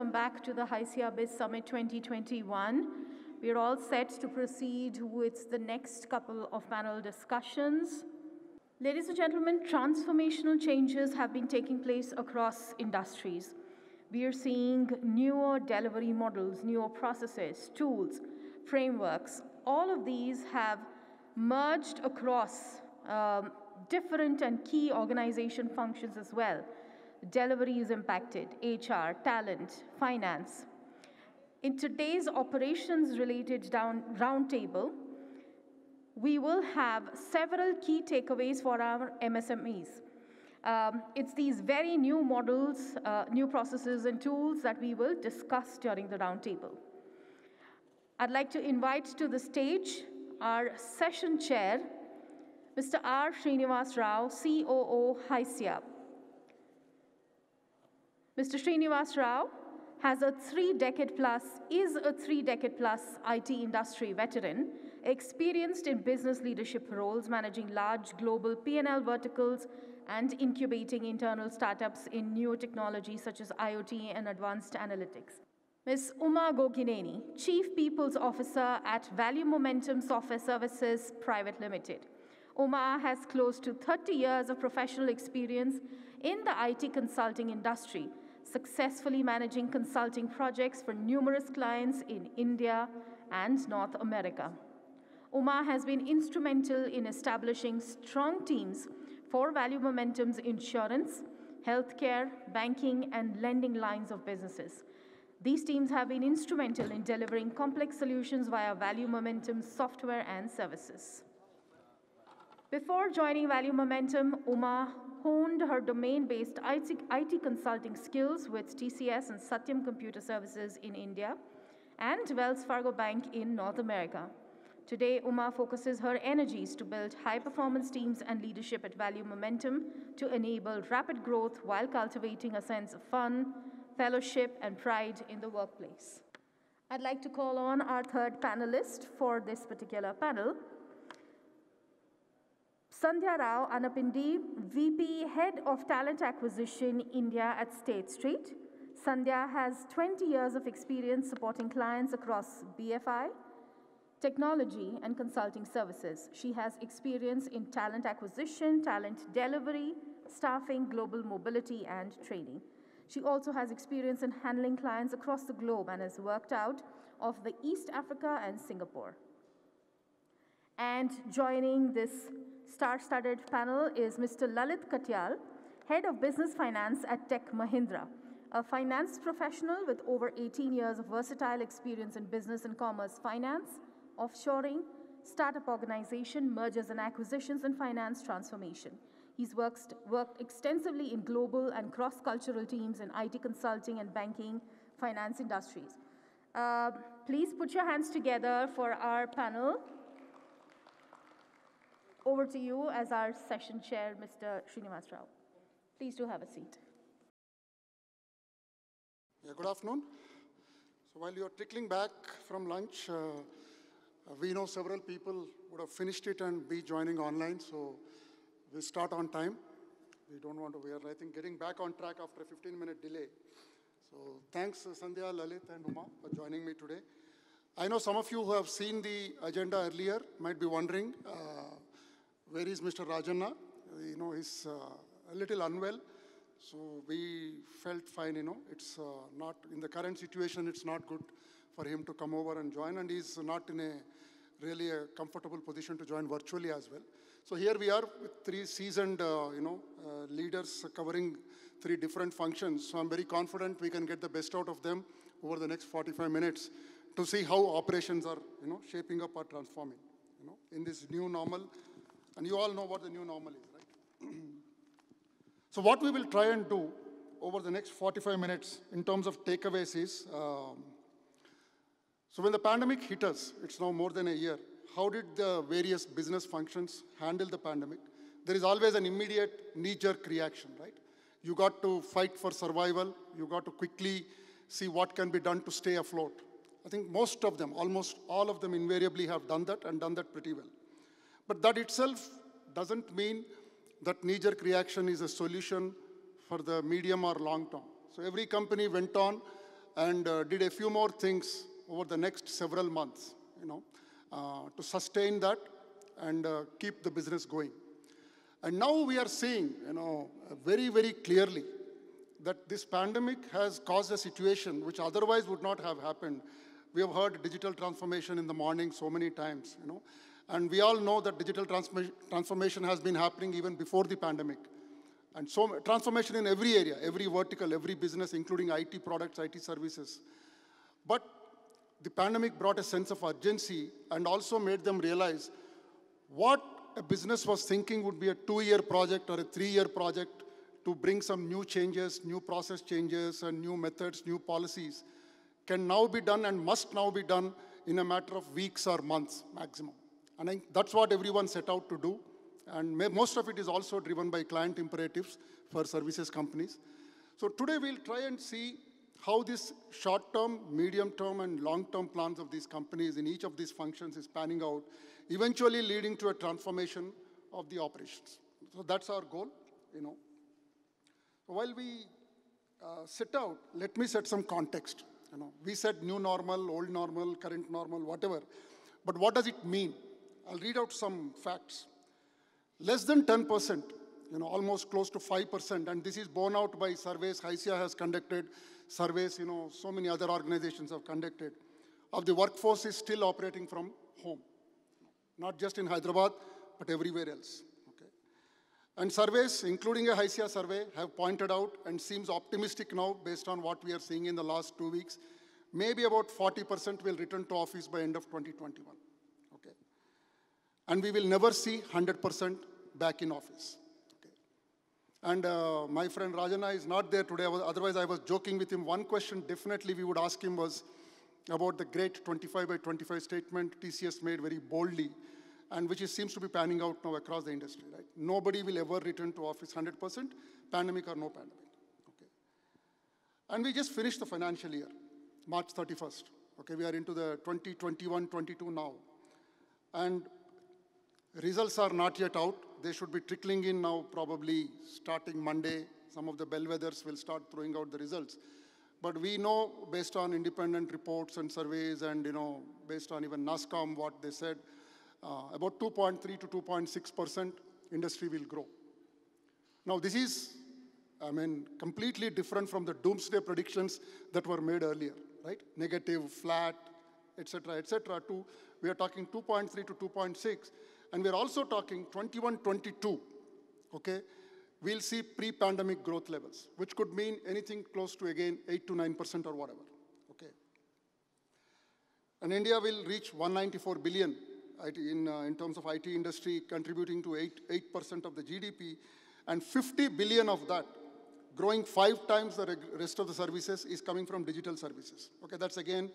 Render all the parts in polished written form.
Welcome back to the HYSIA Biz Summit 2021. We're all set to proceed with the next couple of panel discussions. Ladies and gentlemen, transformational changes have been taking place across industries. We are seeing newer delivery models, newer processes, tools, frameworks. All of these have merged across different and key organization functions as well. Delivery is impacted, HR, talent, finance. In today's operations-related roundtable, we will have several key takeaways for our MSMEs. It's these very new models, new processes and tools that we will discuss during the roundtable. I'd like to invite to the stage our session chair, Mr. R. Srinivas Rao, COO, HYSIA. Mr. Srinivas Rao is a three-decade plus IT industry veteran, experienced in business leadership roles, managing large global P&L verticals and incubating internal startups in new technologies such as IoT and advanced analytics. Ms. Uma Gogineni, Chief People's Officer at Value Momentum Software Services Private Limited. Uma has close to 30 years of professional experience in the IT consulting industry, successfully managing consulting projects for numerous clients in India and North America. Uma has been instrumental in establishing strong teams for Value Momentum's insurance, healthcare, banking, and lending lines of businesses. These teams have been instrumental in delivering complex solutions via Value Momentum's software and services. Before joining Value Momentum, Uma honed her domain-based IT consulting skills with TCS and Satyam Computer Services in India and Wells Fargo Bank in North America. Today, Uma focuses her energies to build high-performance teams and leadership at Value Momentum to enable rapid growth while cultivating a sense of fun, fellowship, and pride in the workplace. I'd like to call on our third panelist for this particular panel, Sandhya Rao Anapindi, VP, Head of Talent Acquisition, India at State Street. Sandhya has 20 years of experience supporting clients across BFI, technology, and consulting services. She has experience in talent acquisition, talent delivery, staffing, global mobility, and training. She also has experience in handling clients across the globe and has worked out of the East Africa and Singapore. And joining this star-studded panel is Mr. Lalit Katyal, Head of Business Finance at Tech Mahindra, a finance professional with over 18 years of versatile experience in business and commerce finance, offshoring, startup organization, mergers and acquisitions, and finance transformation. He's worked extensively in global and cross-cultural teams in IT consulting and banking finance industries. Please put your hands together for our panel. Over to you as our session chair, Mr. Srinivas Rao. Please do have a seat. Yeah, good afternoon. So while you're trickling back from lunch, we know several people would have finished it and be joining online, so we'll start on time. We are, I think, getting back on track after a 15-minute delay. So thanks, Sandhya, Lalit, and Uma for joining me today. I know some of you who have seen the agenda earlier might be wondering, where is Mr. Rajanna? He's a little unwell, so we felt fine, it's not, in the current situation, it's not good for him to come over and join, and he's not in a really a comfortable position to join virtually as well. So here we are with three seasoned, leaders covering three different functions. So I'm very confident we can get the best out of them over the next 45 minutes to see how operations are, shaping up or transforming, in this new normal. And you all know what the new normal is, right? So what we will try and do over the next 45 minutes in terms of takeaways is, so when the pandemic hit us, it's now more than a year, how did the various business functions handle the pandemic? There is always an immediate knee-jerk reaction, right? You got to fight for survival. You got to quickly see what can be done to stay afloat. I think most of them, almost all of them invariably have done that and done that pretty well. But that itself doesn't mean that knee-jerk reaction is a solution for the medium or long term. So every company went on and did a few more things over the next several months, to sustain that and keep the business going. And now we are seeing, very, very clearly that this pandemic has caused a situation which otherwise would not have happened. We have heard digital transformation in the morning so many times, and we all know that digital transformation has been happening even before the pandemic. And so transformation in every area, every vertical, every business, including IT products, IT services. But the pandemic brought a sense of urgency and also made them realize what a business was thinking would be a 2-year project or a 3-year project to bring some new changes, new process changes, and new methods, new policies, can now be done and must now be done in a matter of weeks or months maximum. And I think that's what everyone set out to do. And most of it is also driven by client imperatives for services companies. So today we'll try and see how this short-term, medium-term, and long-term plans of these companies in each of these functions is panning out, eventually leading to a transformation of the operations. So that's our goal, While we set out, let me set some context. We said new normal, old normal, current normal, whatever. But what does it mean? I'll read out some facts. Less than 10%, almost close to 5%, and this is borne out by surveys HYSIA has conducted, surveys, so many other organizations have conducted, of the workforce is still operating from home. Not just in Hyderabad, but everywhere else. Okay? And surveys, including a HYSIA survey, have pointed out and seems optimistic now based on what we are seeing in the last 2 weeks. Maybe about 40% will return to office by end of 2021. Okay? And we will never see 100% back in office. Okay? And my friend Rajana is not there today, otherwise I was joking with him. One question definitely we would ask him was about the great 25 by 25 statement TCS made very boldly, and which seems to be panning out now across the industry, right? Nobody will ever return to office 100%, pandemic or no pandemic, okay? And we just finished the financial year, March 31st, okay? We are into the 2021-22 now, and results are not yet out. They should be trickling in now, probably starting Monday. Some of the bellwethers will start throwing out the results. But we know, based on independent reports and surveys and, based on even NASSCOM, what they said, about 2.3 to 2.6% industry will grow. Now, this is, completely different from the doomsday predictions that were made earlier, right? Negative, flat, et cetera, to we are talking 2.3 to 2.6. And we're also talking 21-22, okay? We'll see pre-pandemic growth levels, which could mean anything close to, again, 8 to 9% or whatever, okay? And India will reach 194 billion in terms of IT industry, contributing to 8% of the GDP, and 50 billion of that, growing 5 times the rest of the services, is coming from digital services. Okay, that's again,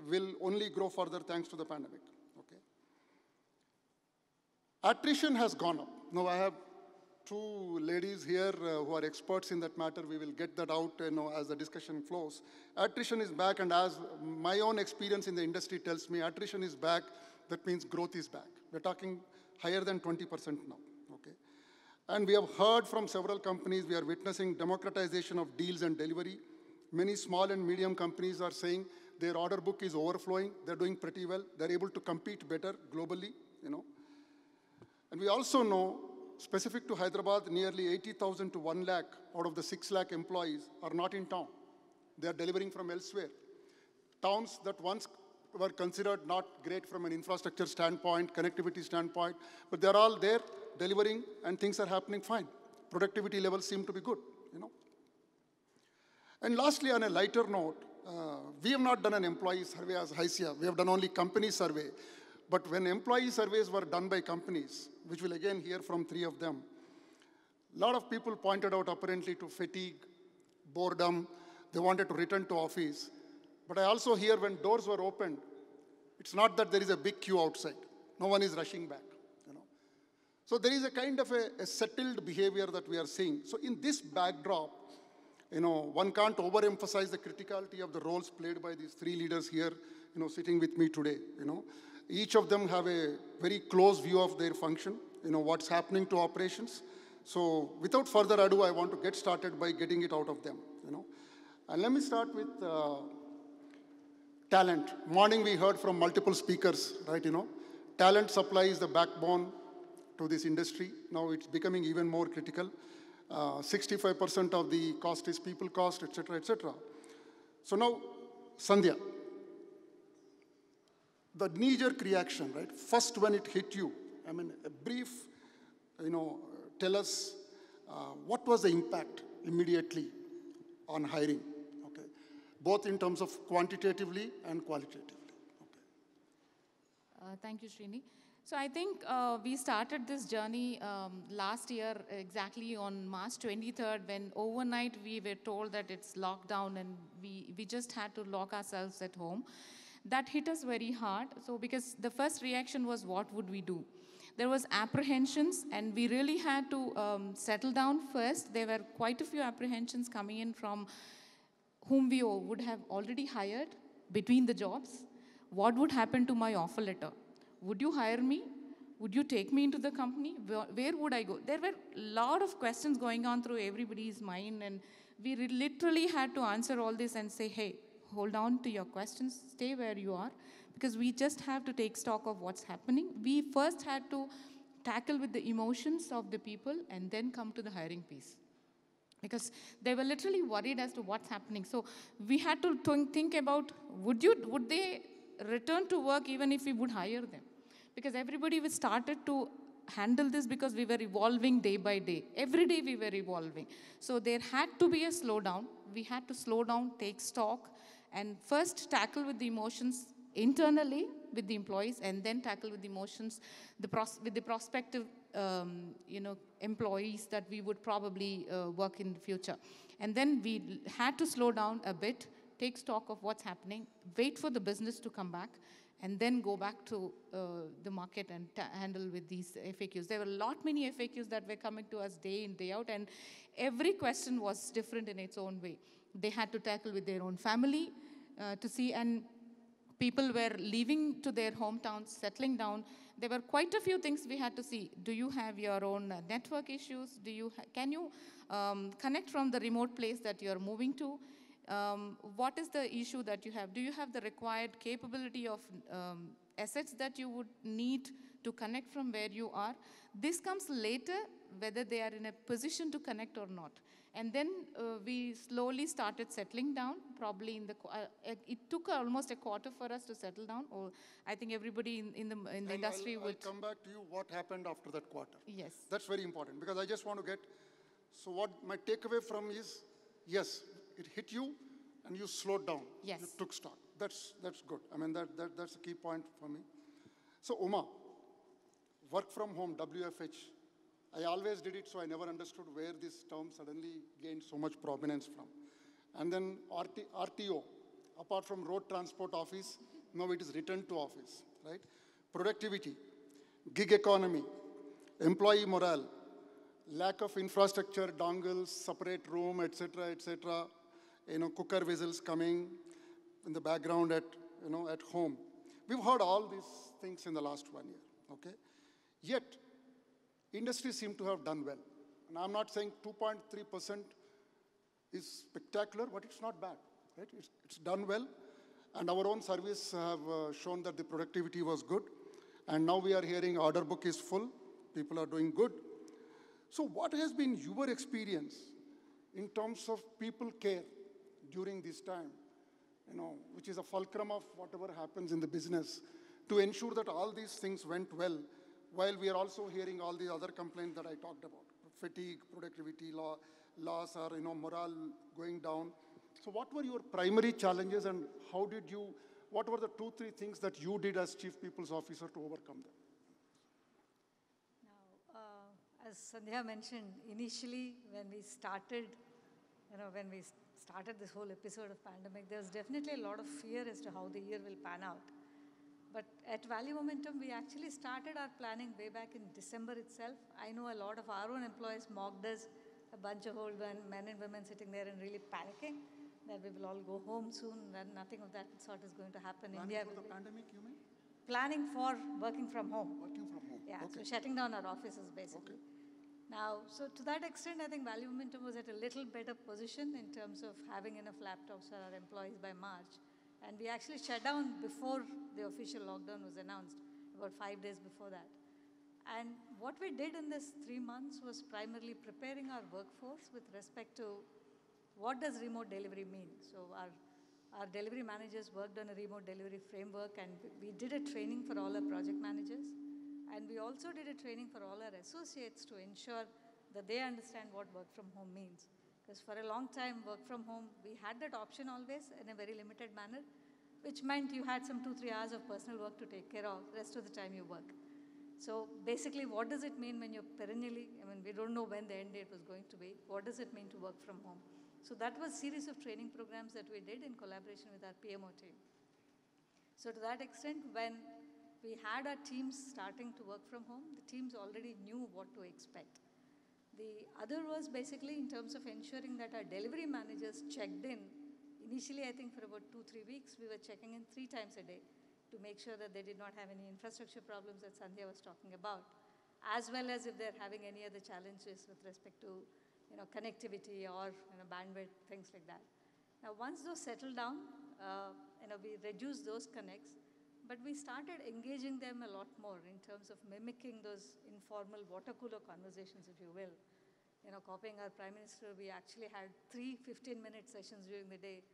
will only grow further thanks to the pandemic, okay? Attrition has gone up. Now I have 2 ladies here who are experts in that matter. We will get that out as the discussion flows. Attrition is back, and as my own experience in the industry tells me, attrition is back. That means growth is back. We're talking higher than 20% now, okay? And we have heard from several companies, we are witnessing democratization of deals and delivery. Many small and medium companies are saying their order book is overflowing. They're doing pretty well. They're able to compete better globally, And we also know, specific to Hyderabad, nearly 80,000 to 1 lakh out of the 6 lakh employees are not in town. They are delivering from elsewhere. Towns that once were considered not great from an infrastructure standpoint, connectivity standpoint, but they're all there delivering and things are happening fine. Productivity levels seem to be good, And lastly, on a lighter note, we have not done an employee survey as HYSIA. We have done only company survey. But when employee surveys were done by companies, which we'll again hear from 3 of them, a lot of people pointed out apparently to fatigue, boredom. They wanted to return to office. But I also hear when doors were opened, it's not that there is a big queue outside. No one is rushing back, So there is a kind of a settled behavior that we are seeing. So in this backdrop, one can't overemphasize the criticality of the roles played by these 3 leaders here, sitting with me today, Each of them have a very close view of their function, what's happening to operations. So without further ado, I want to get started by getting it out of them, And let me start with talent. Morning we heard from multiple speakers, right? Talent supply is the backbone to this industry. Now it's becoming even more critical. 65% of the cost is people cost, et cetera, et cetera. So now, Sandhya, the knee-jerk reaction, right? First, when it hit you, I mean, a brief, tell us what was the impact immediately on hiring, okay? Both in terms of quantitatively and qualitatively. Okay. Thank you, Srini. So I think we started this journey last year exactly on March 23rd when overnight we were told that it's lockdown and we just had to lock ourselves at home. That hit us very hard. So because the first reaction was what would we do? There was apprehensions and we really had to settle down first. There were quite a few apprehensions coming in from whom we would have already hired between the jobs. What would happen to my offer letter? Would you hire me? Would you take me into the company? Where would I go? There were a lot of questions going on through everybody's mind, and we literally had to answer all this and say, hey, hold on to your questions, stay where you are, because we just have to take stock of what's happening. We first had to tackle with the emotions of the people and then come to the hiring piece. Because they were literally worried as to what's happening. So we had to think about, would they return to work even if we would hire them? Because everybody started to handle this because we were evolving day by day. Every day we were evolving. So there had to be a slowdown. We had to slow down, take stock, and first tackle with the emotions internally with the employees, and then tackle with the emotions with the prospective employees that we would probably work in the future. And then we had to slow down a bit, take stock of what's happening, wait for the business to come back, and then go back to the market and handle with these FAQs. There were many FAQs that were coming to us day in, day out, and every question was different in its own way. They had to tackle with their own family to see, and people were leaving to their hometowns, settling down. There were quite a few things we had to see. Do you have your own network issues? Can you connect from the remote place that you're moving to? What is the issue that you have? Do you have the required capability of assets that you would need to connect from where you are? This comes later, whether they are in a position to connect or not. And then we slowly started settling down, probably it took almost a quarter for us to settle down, or I think everybody in the industry would... I'll come back to you, what happened after that quarter. Yes. That's very important, because I just want to get, so what my takeaway from is, yes, it hit you and you slowed down. Yes. You took stock. That's good. I mean, that's a key point for me. So Uma, work from home, WFH, I always did it, so I never understood where this term suddenly gained so much prominence from. And then RTO, apart from road transport office, now it is return to office, right? Productivity, gig economy, employee morale, lack of infrastructure, dongles, separate room, etc., cooker whistles coming in the background at home. We've heard all these things in the last 1 year, okay? Yet, industry seem to have done well. And I'm not saying 2.3% is spectacular, but it's not bad, right? It's done well. And our own surveys have shown that the productivity was good. And now we are hearing order book is full. People are doing good. So what has been your experience in terms of people care during this time, which is a fulcrum of whatever happens in the business, to ensure that all these things went well, while we are also hearing all the other complaints that I talked about, fatigue, productivity, loss, or morale going down. So what were your primary challenges, and what were the 2-3 things that you did as Chief People's Officer to overcome them? Now, as Sandhya mentioned, initially when we started this whole episode of pandemic, there was definitely a lot of fear as to how the year will pan out. But at Value Momentum, we actually started our planning way back in December itself. I know a lot of our own employees mocked us, a bunch of old men and women sitting there and really panicking that we will all go home soon, and nothing of that sort is going to happen. Planning for the pandemic, you mean? Planning for working from home. Working from home. Yeah, okay. so shutting down our offices, basically. Okay. Now, so to that extent, I think Value Momentum was at a little better position in terms of having enough laptops for our employees by March. And we actually shut down before the official lockdown was announced, about 5 days before that. And what we did in this 3 months was primarily preparing our workforce with respect to what does remote delivery mean. So our delivery managers worked on a remote delivery framework, and we did a training for all our project managers. And we also did a training for all our associates to ensure that they understand what work from home means. Because for a long time, work from home, we had that option always in a very limited manner, which meant you had some 2-3 hours of personal work to take care of, rest of the time you work. So basically, what does it mean when you're perennially, we don't know when the end date was going to be. What does it mean to work from home? So that was a series of training programs that we did in collaboration with our PMO team. So to that extent, when we had our teams starting to work from home, the teams already knew what to expect. The other was basically in terms of ensuring that our delivery managers checked in. Initially, I think for about 2-3 weeks, we were checking in 3 times a day to make sure that they did not have any infrastructure problems that Sandhya was talking about, as well as if they're having any other challenges with respect to connectivity or bandwidth, things like that. Now, once those settled down, we reduced those connects, but we started engaging them a lot more in terms of mimicking those informal water cooler conversations, if you will. Copying our Prime Minister, we actually had 3 15-minute sessions during the day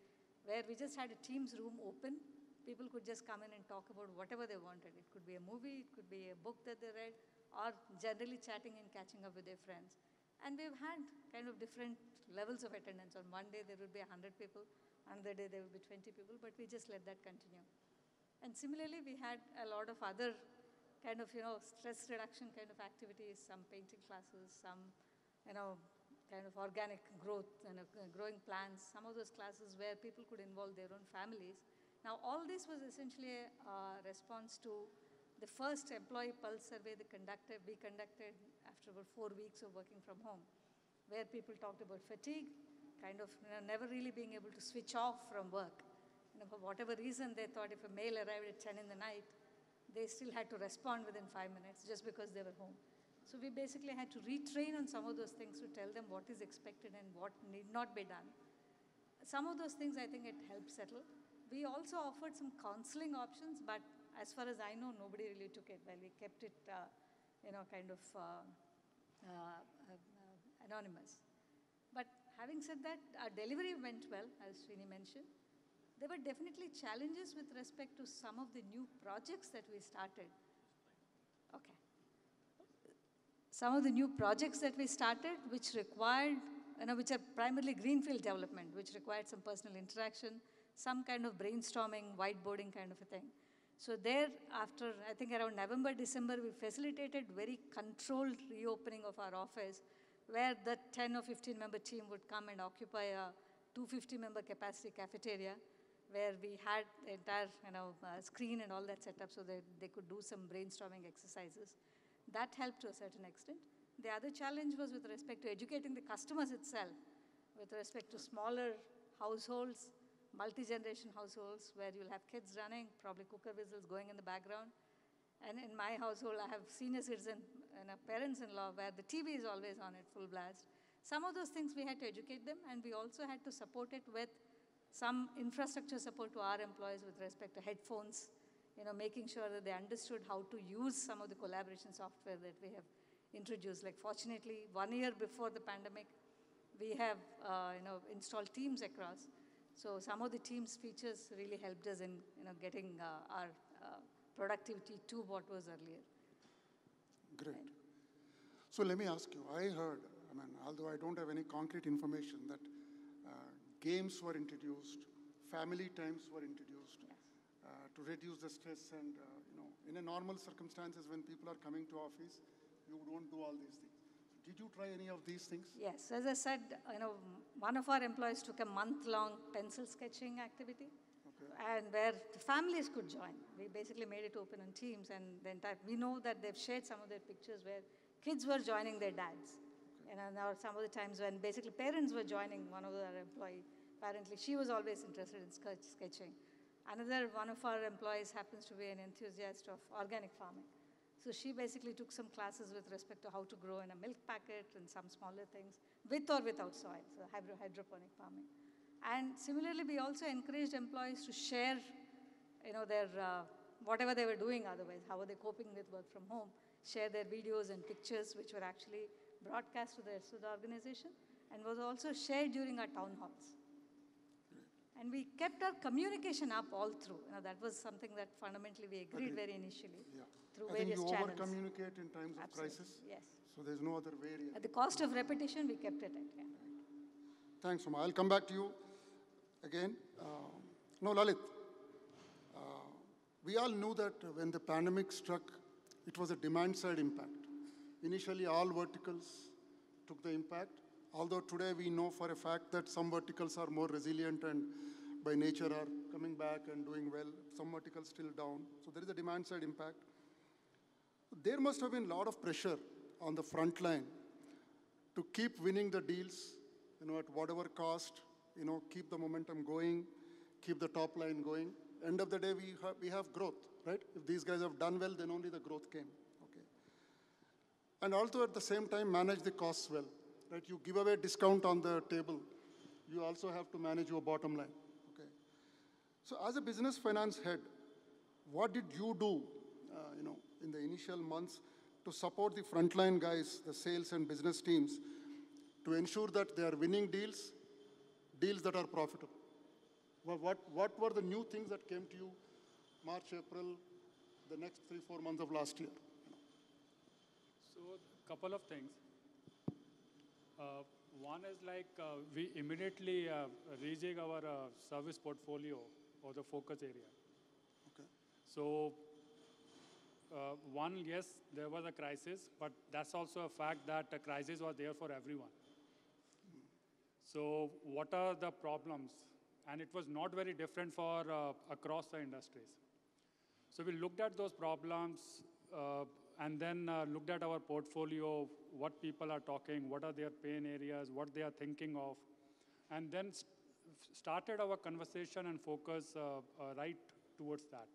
where we just had a Teams room open. People could just come in and talk about whatever they wanted. It could be a movie, it could be a book that they read, or generally chatting and catching up with their friends. And we've had kind of different levels of attendance. On one day, there would be 100 people. Another day, there would be 20 people, but we just let that continue. And similarly, we had a lot of other kind of, stress reduction kind of activities, some painting classes, some, kind of organic growth and growing plants, some of those classes where people could involve their own families. Now, all this was essentially a response to the first employee pulse survey we conducted after about 4 weeks of working from home, where people talked about fatigue, kind of never really being able to switch off from work. For whatever reason, they thought if a mail arrived at 10 in the night, they still had to respond within 5 minutes just because they were home. So we basically had to retrain on some of those things to tell them what is expected and what need not be done. Some of those things, I think it helped settle. We also offered some counseling options, but as far as I know, nobody really took it. Well, we kept it, kind of anonymous. But having said that, our delivery went well, as Srini mentioned. There were definitely challenges with respect to some of the new projects that we started. Okay. Some of the new projects that we started, which required, which are primarily greenfield development, which required some personal interaction, some kind of brainstorming, whiteboarding kind of a thing. So there, after, I think around November, December, we facilitated very controlled reopening of our office, where the 10 or 15-member team would come and occupy a 250-member capacity cafeteria, where we had the entire screen and all that set up so that they could do some brainstorming exercises. That helped to a certain extent. The other challenge was with respect to educating the customers itself, with respect to smaller households, multi-generation households, where you'll have kids running, probably cooker whistles going in the background. And in my household, I have senior citizen and parents-in-law where the TV is always on at full blast. Some of those things we had to educate them, and we also had to support it with some infrastructure support to our employees with respect to headphones, making sure that they understood how to use some of the collaboration software that we have introduced. Like fortunately, 1 year before the pandemic, we have installed Teams across. So some of the Teams features really helped us in getting our productivity to what was earlier. Great. So let me ask you, I heard, although I don't have any concrete information, that games were introduced, family times were introduced, Yes. To reduce the stress and, in a normal circumstances when people are coming to office, you don't do all these things. Did you try any of these things? Yes, as I said, one of our employees took a month-long pencil sketching activity, and where the families could join. We basically made it open on Teams, and we know that they've shared some of their pictures where kids were joining their dads. Now some of the times when basically parents were joining one of our employees, apparently she was always interested in sketching. Another one of our employees happens to be an enthusiast of organic farming. So she basically took some classes with respect to how to grow in a milk packet and some smaller things, with or without soil, so hydroponic farming. And similarly, we also encouraged employees to share, their whatever they were doing otherwise, how are they coping with work from home, share their videos and pictures, which were actually broadcast to the rest of the organization, and was also shared during our town halls. And we kept our communication up all through. That was something that fundamentally we agreed very initially through various channels. I think you over-communicate in times of crisis. Yes. So there's no other way. At the cost of repetition, we kept it at. Yeah. Thanks, Uma. I'll come back to you again. No, Lalit. We all knew that when the pandemic struck, it was a demand-side impact. Initially, all verticals took the impact, although today we know for a fact that some verticals are more resilient and by nature are coming back and doing well. Some verticals still down. So there is a demand-side impact. There must have been a lot of pressure on the front line to keep winning the deals, at whatever cost, keep the momentum going, keep the top line going. End of the day, we have growth, right? If these guys have done well, then only the growth came, okay? And also at the same time, manage the costs well, right? You give away discount on the table. You also have to manage your bottom line, okay? So as a business finance head, what did you do, in the initial months to support the frontline guys, the sales and business teams, to ensure that they are winning deals that are profitable? What were the new things that came to you March, April, the next 3-4 months of last year? So, couple of things. One is we immediately rejig our service portfolio or the focus area. Okay. So, one, yes, there was a crisis, but that's also a fact that a crisis was there for everyone. So, what are the problems? And it was not very different for across the industries. So we looked at those problems and then looked at our portfolio, what people are talking, what are their pain areas, what they are thinking of, and then started our conversation and focus right towards that.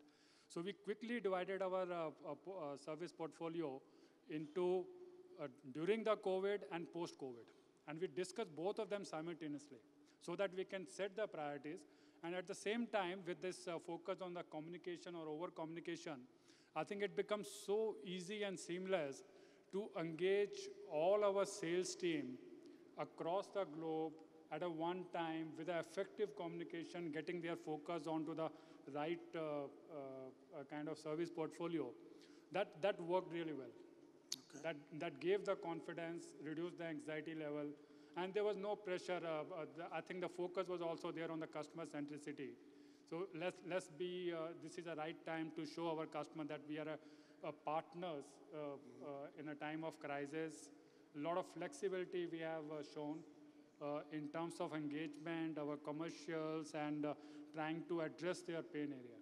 So we quickly divided our service portfolio into during the COVID and post-COVID. And we discussed both of them simultaneously, so that we can set the priorities. And at the same time, with this focus on the communication or over-communication, I think it becomes so easy and seamless to engage all our sales team across the globe at a one time with an effective communication, getting their focus onto the right kind of service portfolio. That worked really well. Okay. That gave the confidence, reduced the anxiety level, and there was no pressure. I think the focus was also there on the customer centricity. So let's be, this is the right time to show our customer that we are partners in a time of crisis. A lot of flexibility we have shown in terms of engagement, our commercials, and trying to address their pain area.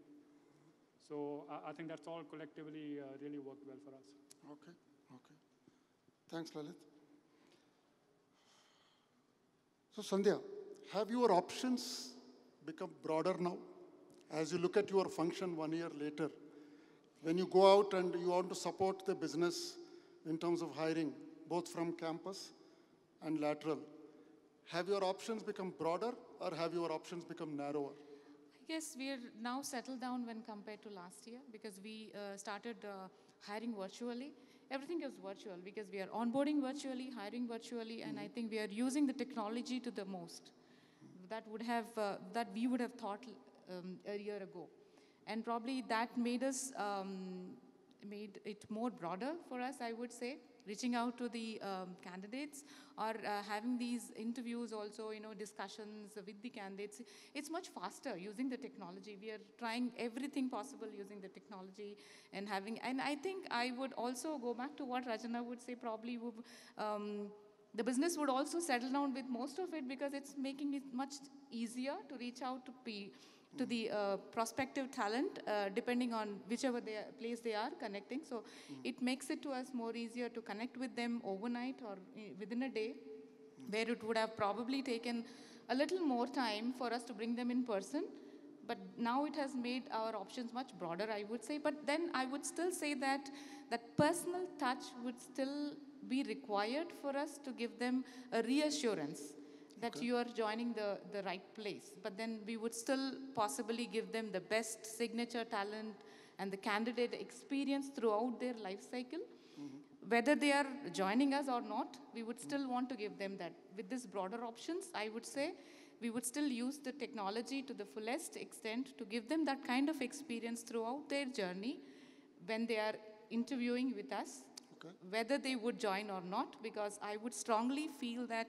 So I think that's all collectively really worked well for us. Okay. Thanks, Lalit. So, Sandhya, have your options become broader now? As you look at your function 1 year later, when you go out and you want to support the business in terms of hiring, both from campus and lateral, have your options become broader or have your options become narrower? I guess we are now settled down when compared to last year, because we started hiring virtually. Everything is virtual because we are onboarding virtually, hiring virtually, and I think we are using the technology to the most. That we would have thought a year ago. And probably that made it more broader for us, I would say, reaching out to the candidates or having these interviews also, discussions with the candidates. It's much faster using the technology. We are trying everything possible using the technology and I think I would also go back to what Rajana would say, probably the business would also settle down with most of it because it's making it much easier to reach out to the prospective talent, depending on whichever place they are connecting. So it makes it to us more easier to connect with them overnight or within a day, where it would have probably taken a little more time for us to bring them in person. but now it has made our options much broader, I would say. But then I would still say that that personal touch would still be required for us to give them a reassurance that you are joining the right place. But then we would still possibly give them the best signature talent and the candidate experience throughout their life cycle. Whether they are joining us or not, we would still want to give them that. With this broader options, I would say we would still use the technology to the fullest extent to give them that kind of experience throughout their journey when they are interviewing with us, whether they would join or not, because I would strongly feel that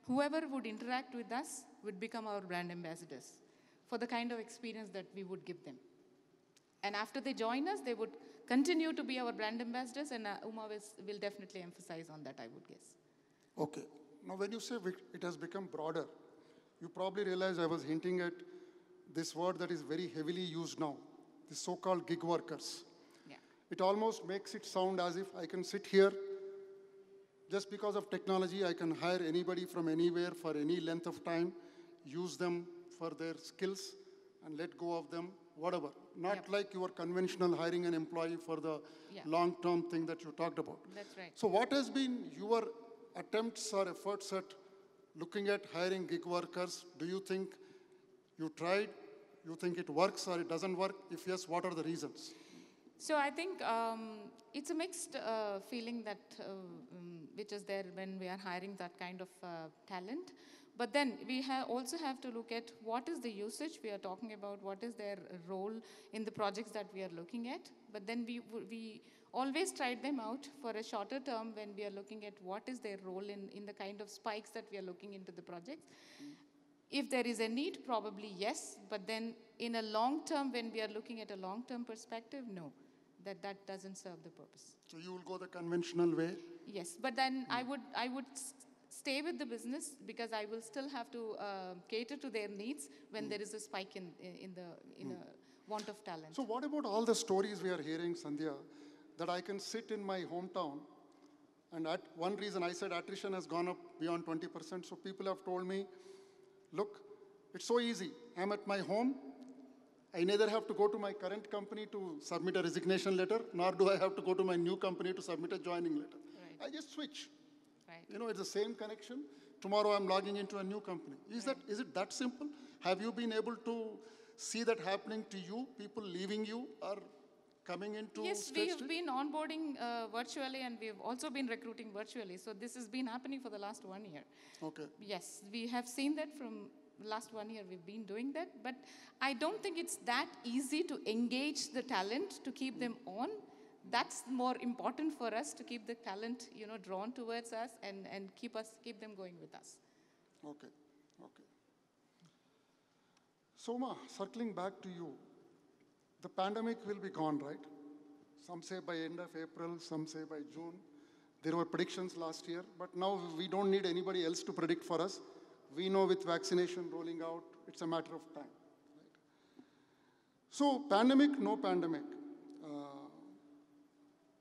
whoever would interact with us would become our brand ambassadors for the kind of experience that we would give them. And after they join us, they would continue to be our brand ambassadors, and Uma will definitely emphasize on that, I would guess. Okay. Now, when you say it has become broader, you probably realize I was hinting at this word that is very heavily used now, the so-called gig workers. Yeah. It almost makes it sound as if I can sit here, just because of technology, I can hire anybody from anywhere for any length of time, use them for their skills, and let go of them, whatever. Not like your conventional hiring an employee for the long-term thing that you talked about. That's right. So what has been your attempts or efforts at looking at hiring gig workers? Do you think you tried, you think it works or it doesn't work? If yes, what are the reasons? So I think it's a mixed feeling that which is there when we are hiring that kind of talent. But then we also have to look at what is the usage we are talking about, what is their role in the projects that we are looking at. But then we always tried them out for a shorter term when we are looking at what is their role in the kind of spikes that we are looking into the projects. If there is a need, probably yes. But then in a long term, when we are looking at a long-term perspective, no, that doesn't serve the purpose. So you will go the conventional way? Yes, but then I would stay with the business because I will still have to cater to their needs when there is a spike in a want of talent. So what about all the stories we are hearing, Sandhya, that I can sit in my hometown, and one reason I said attrition has gone up beyond 20%, so people have told me, look, it's so easy. I'm at my home. I neither have to go to my current company to submit a resignation letter, nor do I have to go to my new company to submit a joining letter. Right. I just switch. Right. You know, it's the same connection. Tomorrow I'm logging into a new company. Is it that simple? Have you been able to see that happening to you, people leaving you or coming into Yes, we have been onboarding virtually, and we have also been recruiting virtually. So this has been happening for the last 1 year. Okay. Yes, we have seen that from last 1 year we've been doing that, but I don't think it's that easy to engage the talent to keep them on. That's more important for us, to keep the talent, drawn towards us and keep them going with us. Okay. Soma, circling back to you, the pandemic will be gone, right? Some say by end of April, some say by June. There were predictions last year, but now we don't need anybody else to predict for us. We know with vaccination rolling out, it's a matter of time. Right? So pandemic, no pandemic.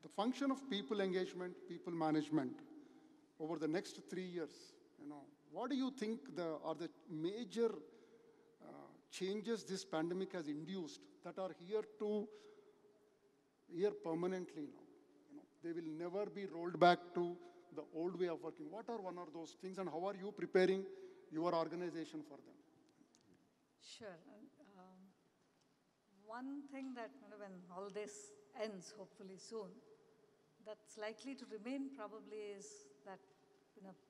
The function of people engagement, people management over the next 3 years, what do you think are the major changes this pandemic has induced that are here permanently now? They will never be rolled back to the old way of working. What are one of those things, and how are you preparing your organization for them? Sure. One thing that when all this ends, hopefully soon, that's likely to remain probably is that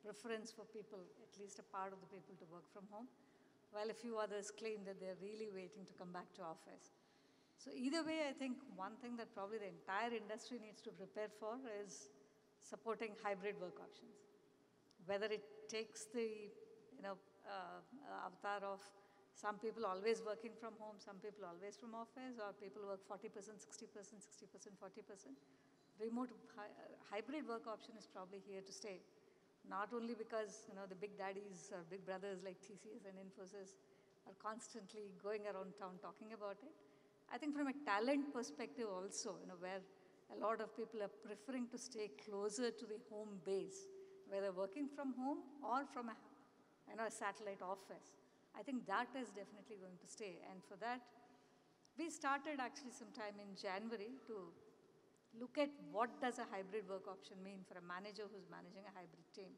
preference for people, at least a part of the people, to work from home, while a few others claim that they're really waiting to come back to office. So either way, I think one thing that probably the entire industry needs to prepare for is supporting hybrid work options. Whether it takes the avatar of some people always working from home, some people always from office, or people work 40%, 60%, 60%, 40%. Remote hybrid work option is probably here to stay. Not only because the big daddies or big brothers like TCS and Infosys are constantly going around town talking about it. I think from a talent perspective also, where a lot of people are preferring to stay closer to the home base, whether working from home or from a satellite office. I think that is definitely going to stay. And for that, we started actually sometime in January to look at what does a hybrid work option mean for a manager who's managing a hybrid team.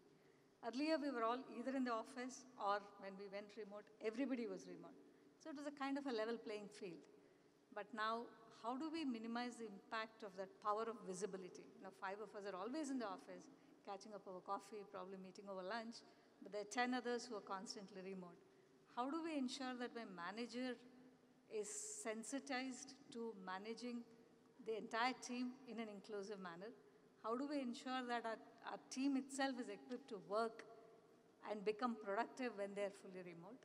Earlier, we were all either in the office or when we went remote, everybody was remote. So it was a kind of a level playing field. But now, how do we minimize the impact of that power of visibility? You know, 5 of us are always in the office, catching up over coffee, probably meeting over lunch, but there are 10 others who are constantly remote. How do we ensure that my manager is sensitized to managing the entire team in an inclusive manner? How do we ensure that our team itself is equipped to work and become productive when they're fully remote?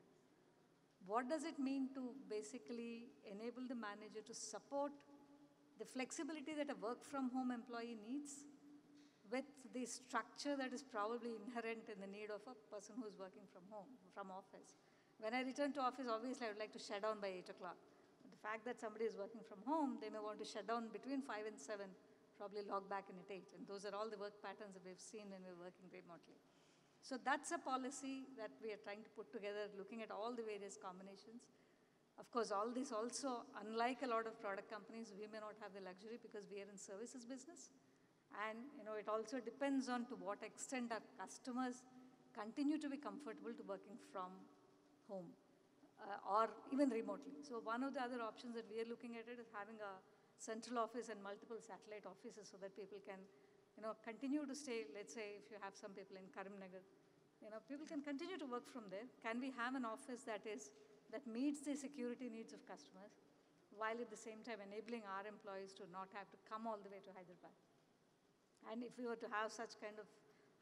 What does it mean to basically enable the manager to support the flexibility that a work from home employee needs with the structure that is probably inherent in the need of a person who's working from home, from office? When I return to office, obviously I would like to shut down by 8 o'clock. But the fact that somebody is working from home, they may want to shut down between 5 and 7, probably log back in at 8. And those are all the work patterns that we've seen when we're working remotely. So that's a policy that we are trying to put together, looking at all the various combinations. Of course, all this also, unlike a lot of product companies, we may not have the luxury because we are in services business. And it also depends on to what extent our customers continue to be comfortable to working from home or even remotely. So one of the other options that we are looking at it is having a central office and multiple satellite offices so that people can continue to stay. Let's say if you have some people in Karimnagar, people can continue to work from there. Can we have an office that meets the security needs of customers while at the same time enabling our employees to not have to come all the way to Hyderabad? And if we were to have such kind of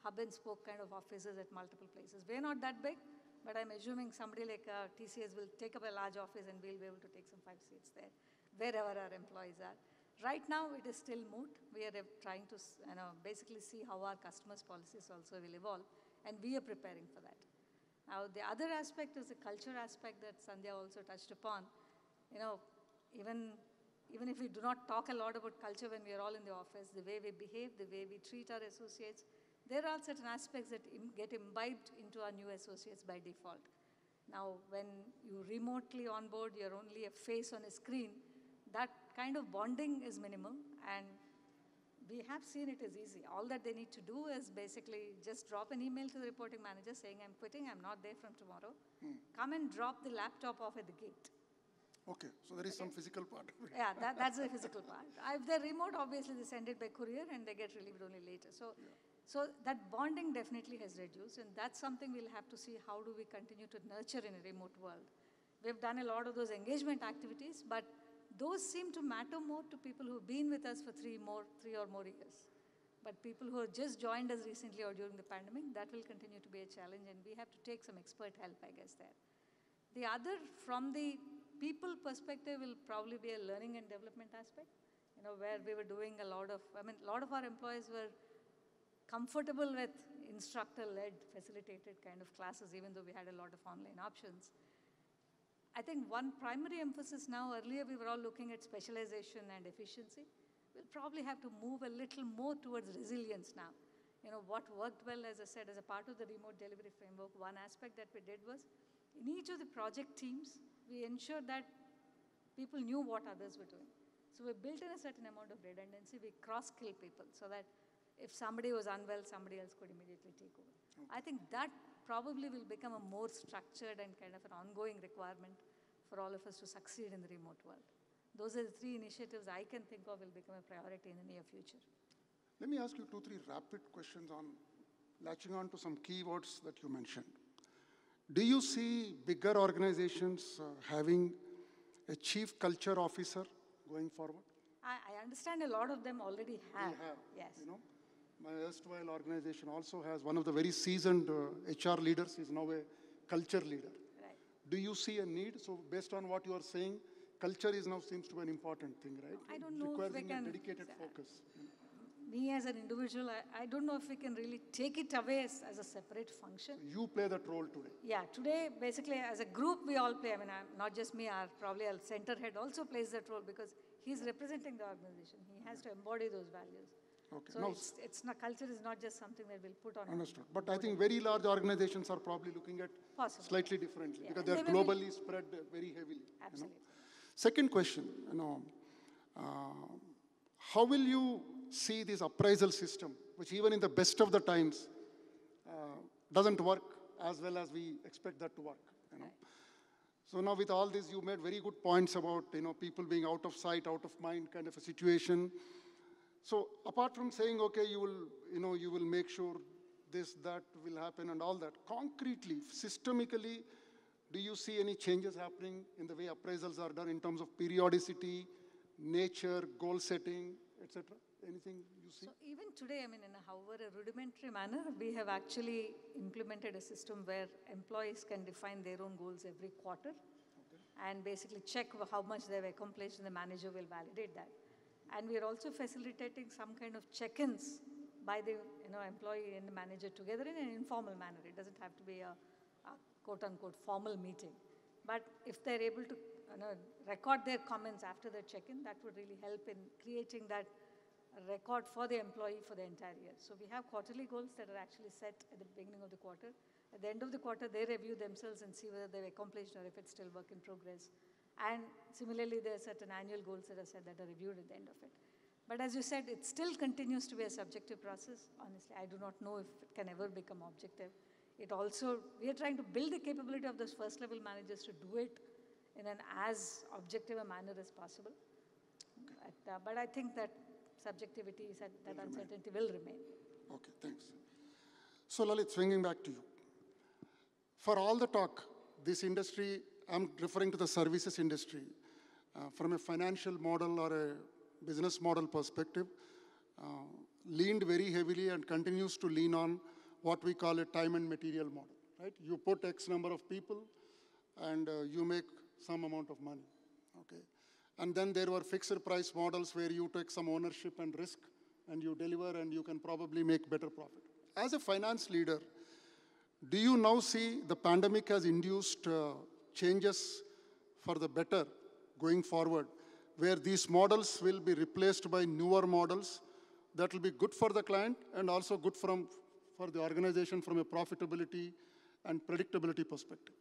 hub and spoke kind of offices at multiple places, we're not that big, but I'm assuming somebody like TCS will take up a large office and we'll be able to take some 5 seats there, wherever our employees are. Right now, it is still moot. We are trying to basically see how our customers' policies also will evolve, and we are preparing for that. Now, the other aspect is the culture aspect that Sandhya also touched upon. Even if we do not talk a lot about culture when we are all in the office, the way we behave, the way we treat our associates, there are certain aspects that get imbibed into our new associates by default. Now, when you remotely onboard, you're only a face on a screen, that kind of bonding is minimal, and we have seen it is easy. All that they need to do is basically just drop an email to the reporting manager saying, I'm quitting, I'm not there from tomorrow. Come and drop the laptop off at the gate. Okay, so there is some physical part. Yeah, that's the physical part. If they're remote, obviously they send it by courier and they get relieved only later. So that bonding definitely has reduced, and that's something we'll have to see how do we continue to nurture in a remote world. We've done a lot of those engagement activities, but those seem to matter more to people who've been with us for 3 or more years. But people who have just joined us recently or during the pandemic, that will continue to be a challenge, and we have to take some expert help, I guess, there. The other, from the people perspective, will probably be a learning and development aspect, where we were doing a lot of our employees were comfortable with instructor-led, facilitated kind of classes, even though we had a lot of online options. I think one primary emphasis now, earlier we were all looking at specialization and efficiency. We'll probably have to move a little more towards resilience now. What worked well, as I said, as a part of the remote delivery framework, one aspect that we did was, in each of the project teams, we ensured that people knew what others were doing. So we built in a certain amount of redundancy. We cross-skill people so that if somebody was unwell, somebody else could immediately take over. Okay. I think that probably will become a more structured and kind of an ongoing requirement for all of us to succeed in the remote world. Those are the 3 initiatives I can think of will become a priority in the near future. Let me ask you 2, 3 rapid questions on latching on to some keywords that you mentioned. Do you see bigger organizations having a chief culture officer going forward? I understand a lot of them already have. They have. Yes. My erstwhile organization also has one of the very seasoned HR leaders is now a culture leader. Right. Do you see a need? So based on what you are saying, culture is now seems to be an important thing, right? I don't know if we can. Requiring a dedicated focus. Me as an individual, I don't know if we can really take it away as a separate function. So you play that role today. Yeah, today, basically, as a group, we all play. Not just me, probably our center head also plays that role because he's representing the organization. He has to embody those values. Okay. So Now, it's not, culture is not just something that we'll put on. understood. But I think very large organizations are probably looking at Possible, slightly differently Yeah, because and they are they may be- globally spread very heavily. Absolutely. Second question, uh, how will you see this appraisal system, which even in the best of the times doesn't work as well as we expect that to work? So now with all this, you made very good points about people being out of sight, out of mind kind of a situation. So apart from saying, okay, you will make sure this, that will happen and all that, concretely, systemically, do you see any changes happening in the way appraisals are done in terms of periodicity, nature, goal setting, etc.? Anything you see? So even today, I mean, in a however a rudimentary manner, we have actually implemented a system where employees can define their own goals every quarter and basically check how much they've accomplished, and the manager will validate that. And we are also facilitating some kind of check-ins by the employee and the manager together in an informal manner. It doesn't have to be a quote-unquote formal meeting. But if they're able to record their comments after the check-in, that would really help in creating that record for the employee for the entire year. So we have quarterly goals that are actually set at the beginning of the quarter. At the end of the quarter, they review themselves and see whether they've accomplished or if it's still work in progress. And similarly, there are certain annual goals that are set that are reviewed at the end of it. But as you said, it still continues to be a subjective process. Honestly, I do not know if it can ever become objective. It also, we are trying to build the capability of those first level managers to do it in an as objective a manner as possible. But I think that subjectivity, that uncertainty will remain. Okay, thanks. So Lalit, swinging back to you. For all the talk, this industry, I'm referring to the services industry, from a financial model or a business model perspective, leaned very heavily and continues to lean on what we call a time and material model, right? You put X number of people and you make some amount of money, okay? And then there were fixed price models where you take some ownership and risk and you deliver and you can probably make better profit. As a finance leader, do you now see the pandemic has induced changes for the better going forward, where these models will be replaced by newer models that will be good for the client and also good for the organization from a profitability and predictability perspective?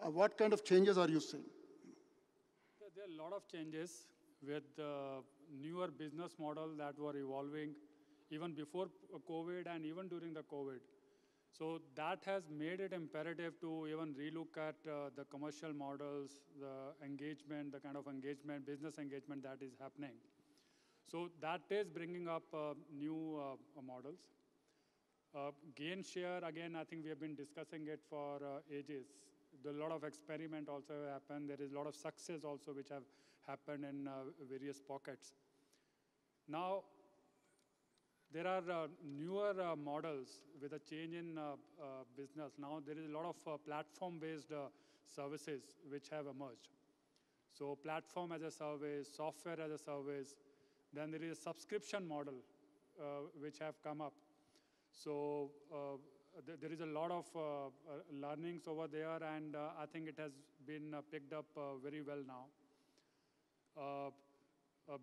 What kind of changes are you seeing? There are a lot of changes with newer business models that were evolving even before COVID and even during the COVID. So that has made it imperative to even relook at the commercial models, the engagement, the kind of engagement, business engagement that is happening. So that is bringing up new models. Gain share, again, I think we have been discussing it for ages. A lot of experiment also happened. There is a lot of success also which have happened in various pockets. Now, there are newer models with a change in business. Now there is a lot of platform-based services which have emerged. So platform as a service, software as a service, then there is a subscription model which have come up. So there is a lot of learnings over there, and I think it has been picked up very well now.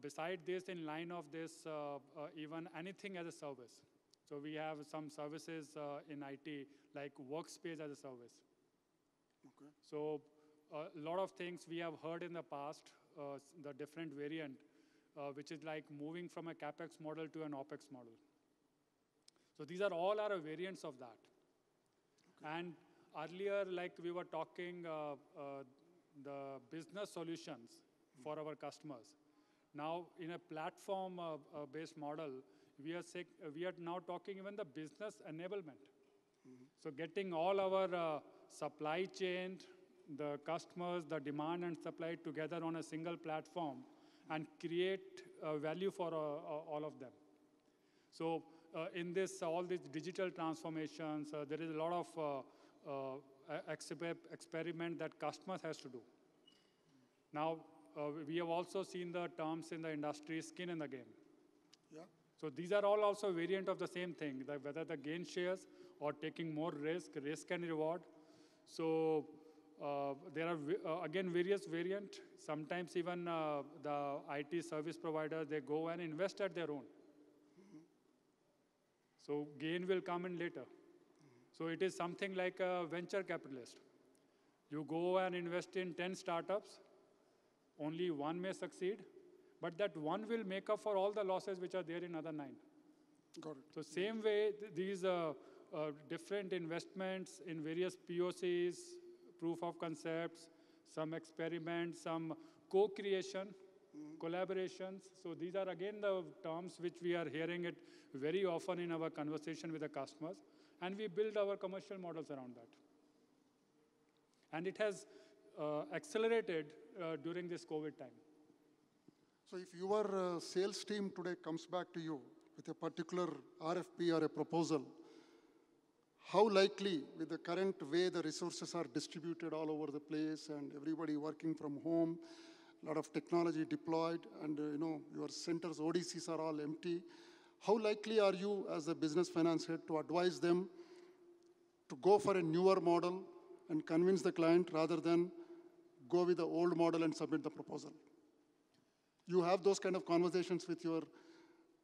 Beside this, in line of this, even anything as a service. So we have some services in IT, like workspace as a service. Okay. So a lot of things we have heard in the past, the different variant, which is like moving from a CapEx model to an OpEx model. So these are all our variants of that. Okay. And earlier, like we were talking, the business solutions for our customers. Now, in a platform-based model, we are now talking even the business enablement. So getting all our supply chain, the customers, the demand and supply together on a single platform and create value for all of them. So in this, all these digital transformations, there is a lot of experiment that customers has to do. Now, we have also seen the terms in the industry, skin in the game. Yeah. So these are all also variant of the same thing, that whether the gain shares or taking more risk and reward. So there are, again, various variant. Sometimes even the IT service providers, they go and invest at their own. So gain will come in later. So it is something like a venture capitalist. You go and invest in 10 startups, only one may succeed, but that one will make up for all the losses which are there in other 9. Got it. So same way, these different investments in various POCs, proof of concepts, some experiments, some co-creation, collaborations. So these are again the terms which we are hearing it very often in our conversation with the customers. And we build our commercial models around that. And it has accelerated during this COVID time. So if your sales team today comes back to you with a particular RFP or a proposal, how likely, with the current way the resources are distributed all over the place and everybody working from home, a lot of technology deployed, and your centers, ODCs are all empty, how likely are you as a business finance head to advise them to go for a newer model and convince the client rather than go with the old model and submit the proposal? You have those kind of conversations with your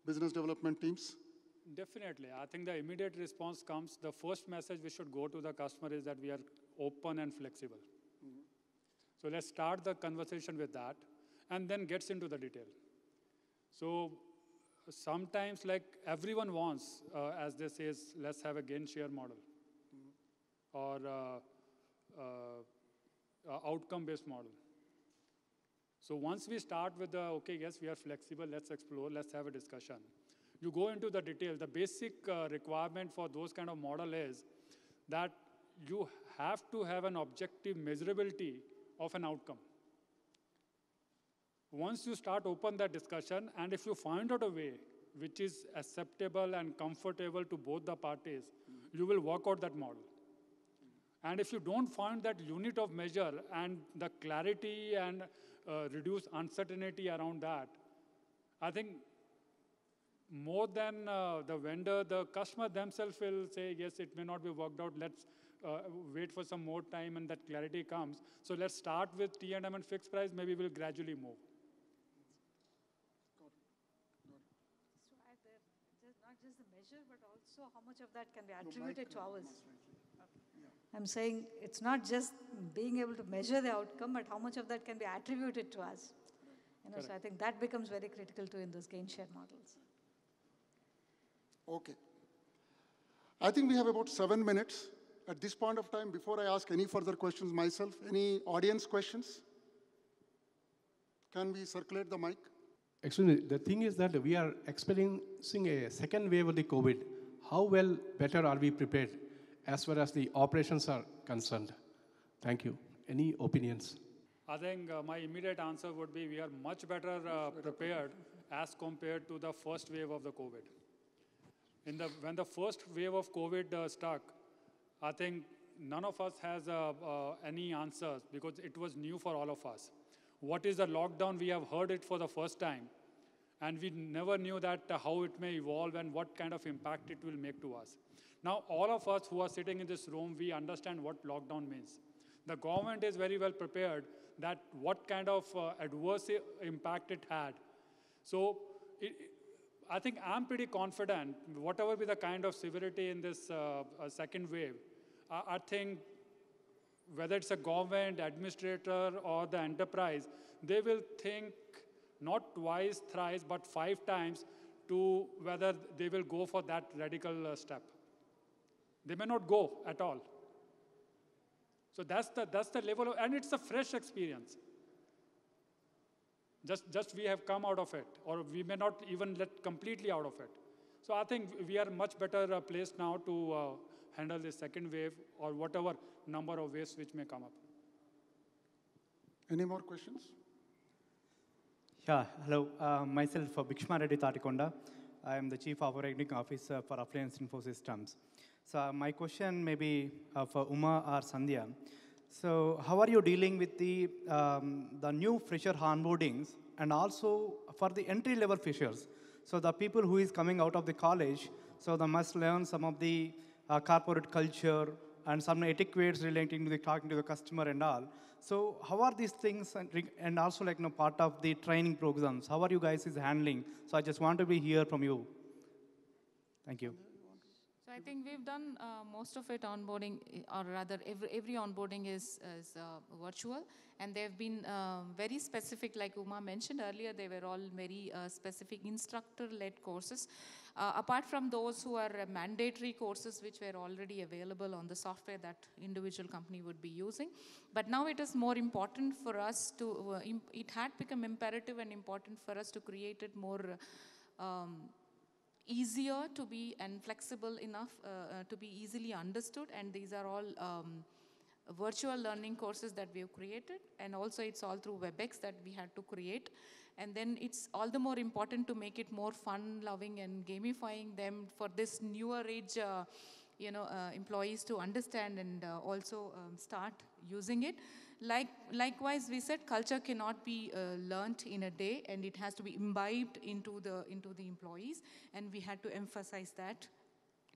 business development teams? Definitely. I think the immediate response comes, the first message we should go to the customer is that we are open and flexible. So let's start the conversation with that and then gets into the detail. So sometimes like everyone wants, as they say, let's have a gain share model or outcome-based model. So once we start with the, okay, yes, we are flexible, let's explore, let's have a discussion. You go into the detail. The basic requirement for those kind of model is that you have to have an objective measurability of an outcome. Once you start open that discussion, and if you find out a way which is acceptable and comfortable to both the parties, you will work out that model. And if you don't find that unit of measure and the clarity and reduce uncertainty around that, I think more than the vendor, the customer themselves will say, yes, it may not be worked out, let's wait for some more time and that clarity comes. So let's start with T&M and fixed price, maybe we'll gradually move. Just to add there, not just the measure, but also how much of that can be attributed to ours. I'm saying it's not just being able to measure the outcome, but how much of that can be attributed to us. So I think that becomes very critical too in those gain share models. Okay. I think we have about 7 minutes. At this point of time, before I ask any further questions myself, any audience questions? Can we circulate the mic? Actually, the thing is that we are experiencing a second wave of the COVID. How well better are we prepared as far as the operations are concerned? Thank you. Any opinions? I think my immediate answer would be we are much better prepared as compared to the first wave of the COVID. When the first wave of COVID struck, I think none of us has any answers because it was new for all of us. What is the lockdown? We have heard it for the first time. And we never knew that how it may evolve and what kind of impact it will make to us. Now, all of us who are sitting in this room, we understand what lockdown means. The government is very well prepared that what kind of adverse impact it had. So I think I'm pretty confident, whatever be the kind of severity in this second wave, I think whether it's a government, administrator, or the enterprise, they will think not twice, thrice, but 5 times to whether they will go for that radical step. They may not go at all. So that's the level of, and it's a fresh experience. Just we have come out of it, or we may not even let completely out of it. So I think we are much better placed now to handle the second wave or whatever number of waves which may come up. Any more questions? Yeah, hello. Myself, Bhikshma Reddy Tatikonda. I am the Chief Operating Officer for Affluence Info Systems. So my question may be for Uma or Sandhya. So how are you dealing with the new fresher onboardings and also for the entry-level freshers? So the people who is coming out of the college, so they must learn some of the corporate culture and some etiquettes relating to the talking to the customer and all. So how are these things and also like part of the training programs? How are you guys is handling? So I just want to be hear from you. Thank you. I think we've done most of it onboarding, or rather every onboarding is virtual, and they've been very specific, like Uma mentioned earlier, they were all very specific instructor-led courses. Apart from those who are mandatory courses which were already available on the software that individual company would be using. But now it is more important for us to, it had become imperative and important for us to create it more easier to be and flexible enough to be easily understood, and these are all virtual learning courses that we have created, and also it's all through WebEx that we had to create. And then it's all the more important to make it more fun-loving and gamifying them for this newer age employees to understand and also start using it. Likewise, we said culture cannot be learnt in a day, and it has to be imbibed into the employees, and we had to emphasize that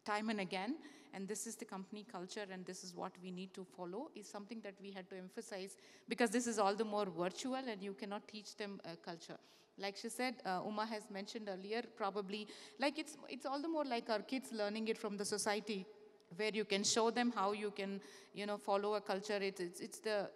time and again. And this is the company culture, and this is what we need to follow, is something that we had to emphasize, because this is all the more virtual, and you cannot teach them culture. Like she said, Uma has mentioned earlier, probably, like it's all the more like our kids learning it from the society, where you can show them how you can, follow a culture. It's the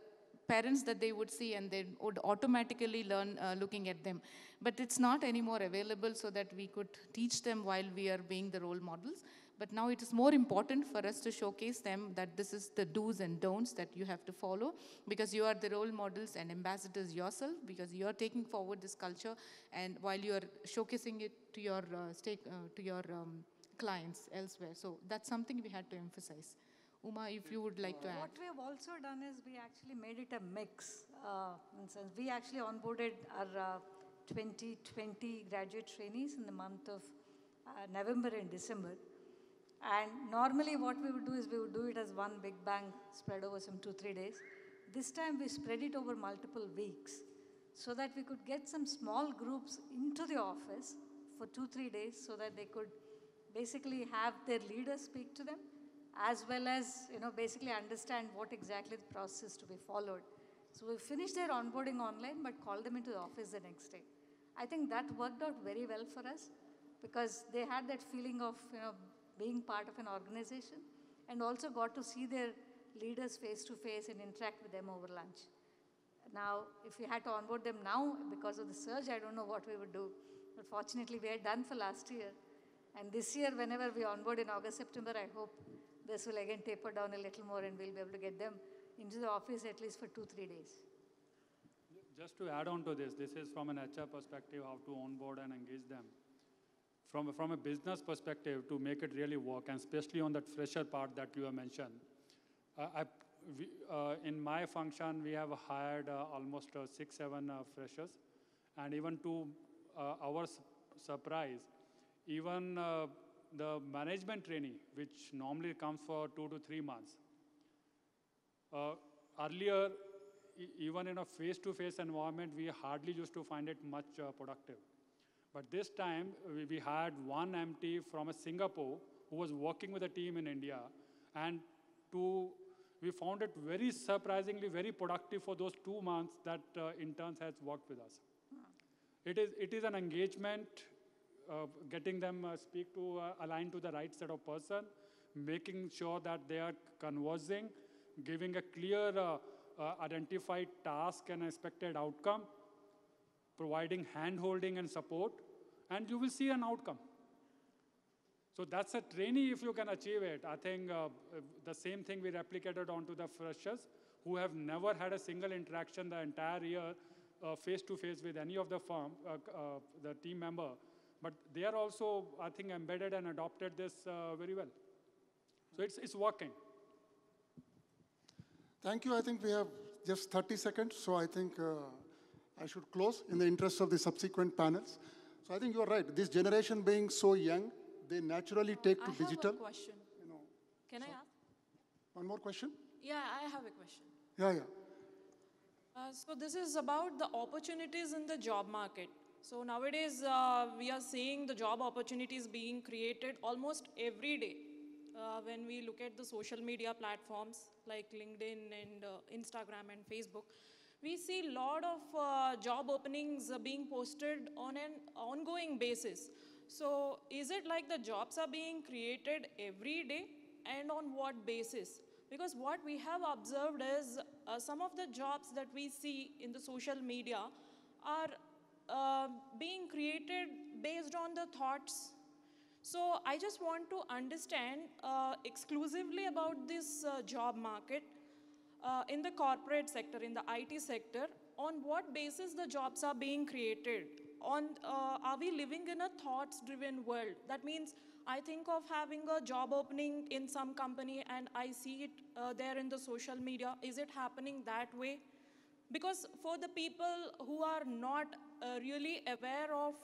parents that they would see, and they would automatically learn looking at them. But it's not anymore available so that we could teach them while we are being the role models. But now it is more important for us to showcase them that this is the do's and don'ts that you have to follow, because you are the role models and ambassadors yourself, because you are taking forward this culture, and while you are showcasing it to your clients elsewhere. So that's something we had to emphasize. Uma, if you would like to add. What we have also done is we actually made it a mix. We actually onboarded our 2020 graduate trainees in the month of November and December. And normally what we would do is we would do it as one big bang spread over some 2-3 days. This time we spread it over multiple weeks so that we could get some small groups into the office for 2-3 days, so that they could basically have their leaders speak to them, as well as basically understand what exactly the process is to be followed. So we finished their onboarding online, but called them into the office the next day. I think that worked out very well for us, because they had that feeling of being part of an organization, and also got to see their leaders face to face and interact with them over lunch. Now, if we had to onboard them now because of the surge, I don't know what we would do. But fortunately, we had done for last year. And this year, whenever we onboard in August, September, I hope this will again taper down a little more, and we'll be able to get them into the office at least for 2-3 days. Just to add on to this is from an HR perspective, how to onboard and engage them. From a business perspective, to make it really work, and especially on that fresher part that you have mentioned, in my function, we have hired almost 6-7 freshers, and even to our surprise, even the management trainee, which normally comes for 2 to 3 months. Earlier, even in a face-to-face environment, we hardly used to find it much productive. But this time, we had one MT from Singapore who was working with a team in India, and we found it very surprisingly very productive for those 2 months that interns has worked with us. It is an engagement, getting them aligned to the right set of person, making sure that they are conversing, giving a clear identified task and expected outcome, providing hand-holding and support, and you will see an outcome. So that's a trainee if you can achieve it. I think the same thing we replicated onto the freshers who have never had a single interaction the entire year face-to-face with any of the firm, the team member. But they are also, I think, embedded and adopted this very well. So it's working. Thank you. I think we have just 30 seconds, so I think I should close in the interest of the subsequent panels. So I think you're right. This generation being so young, they naturally take to digital. I have a question. Can I ask? One more question? Yeah, I have a question. Yeah. So this is about the opportunities in the job market. So nowadays, we are seeing the job opportunities being created almost every day. When we look at the social media platforms like LinkedIn and Instagram and Facebook, we see a lot of job openings being posted on an ongoing basis. So is it like the jobs are being created every day, and on what basis? Because what we have observed is some of the jobs that we see in the social media are being created based on the thoughts. So I just want to understand exclusively about this job market in the corporate sector, in the IT sector, on what basis the jobs are being created. Are we living in a thoughts-driven world? That means I think of having a job opening in some company and I see it there in the social media. Is it happening that way? Because for the people who are not really aware of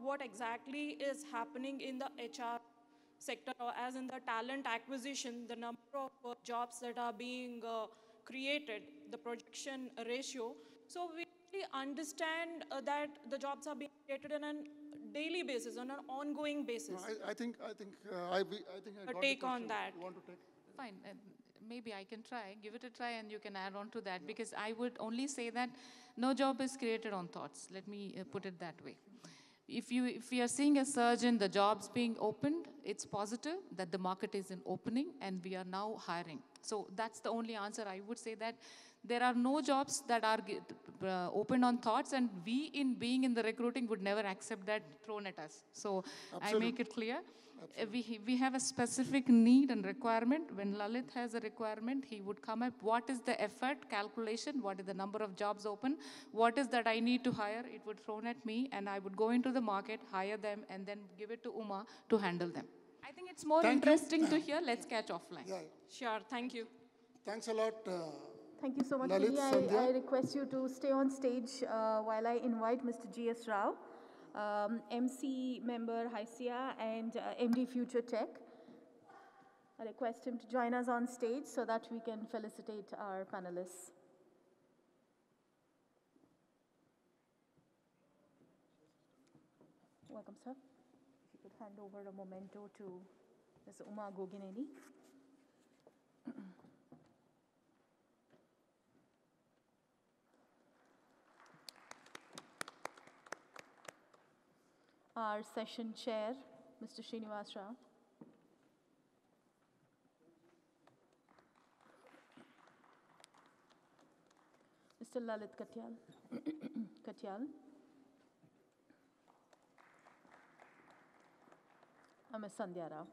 what exactly is happening in the HR sector, or as in the talent acquisition, the number of jobs that are being created, the projection ratio. So we really understand that the jobs are being created on a daily basis, on an ongoing basis. No, I think I got the take on question. that. You want to take? Fine. Maybe I can try. Give it a try and you can add on to that, because I would only say that no job is created on thoughts. Let me put it that way. If we are seeing a surge in the jobs being opened, it's positive that the market is in opening and we are now hiring. So that's the only answer. I would say that there are no jobs that are opened on thoughts, and we, in being in the recruiting, would never accept that thrown at us. So I make it clear. We have a specific need and requirement. When Lalit has a requirement, he would come up, what is the effort calculation, what is the number of jobs open, what is that I need to hire, it would thrown at me, and I would go into the market, hire them, and then give it to Uma to handle them. I think it's more interesting to hear. Let's catch offline. Yeah. Sure, thank you. Thanks a lot. Thank you so much, Lalit, Srini. Sandhya. I request you to stay on stage while I invite Mr. G.S. Rao, MC member Hysia and MD Future Tech. I request him to join us on stage so that we can felicitate our panelists. Welcome, sir. If you could hand over a memento to Ms. Uma Gogineni. Our session chair, Mr. Srinivas Rao. Mr. Lalit Katyal. Katyal. Ms. Sandhya Rao.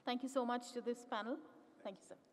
Thank you so much to this panel. Thank you, sir.